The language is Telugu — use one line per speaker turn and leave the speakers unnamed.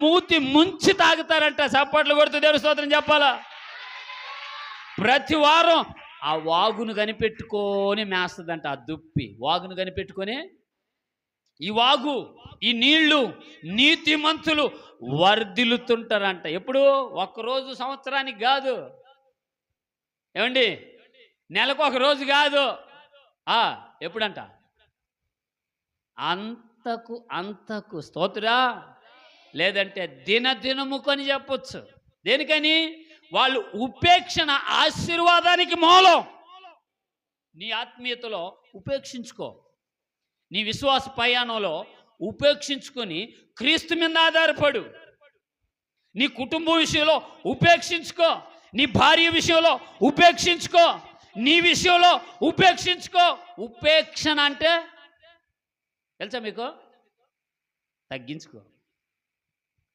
మూతి ముంచి తాగుతారంట. చప్పట్లు కొడుతూ దేవుని స్తోత్రం చెప్పాలా. ప్రతి వారం ఆ వాగును కనిపెట్టుకొని మేస్తుందంట. ఆ దుప్పి వాగును కనిపెట్టుకొని, ఈ వాగు, ఈ నీళ్లు నీతిమంతులు వర్ధిల్లుతుంటారంట. ఎప్పుడు? ఒక్కరోజు, సంవత్సరానికి కాదు, ఏమండి, నెలకు ఒక రోజు కాదు. ఎప్పుడంట? అంతకు స్తోత్రా. లేదంటే దినదినము కొని చెప్పొచ్చు. దేనికని? వాళ్ళు ఉపేక్షణ ఆశీర్వాదానికి మూలం. నీ ఆత్మీయతలో ఉపేక్షించుకో, నీ విశ్వాస ప్రయాణంలో ఉపేక్షించుకొని క్రీస్తు మీద ఆధారపడు. నీ కుటుంబ విషయంలో ఉపేక్షించుకో, నీ భార్య విషయంలో ఉపేక్షించుకో, నీ విషయంలో ఉపేక్షించుకో. ఉపేక్షణ అంటే తెలుసా మీకు? తగ్గించుకో.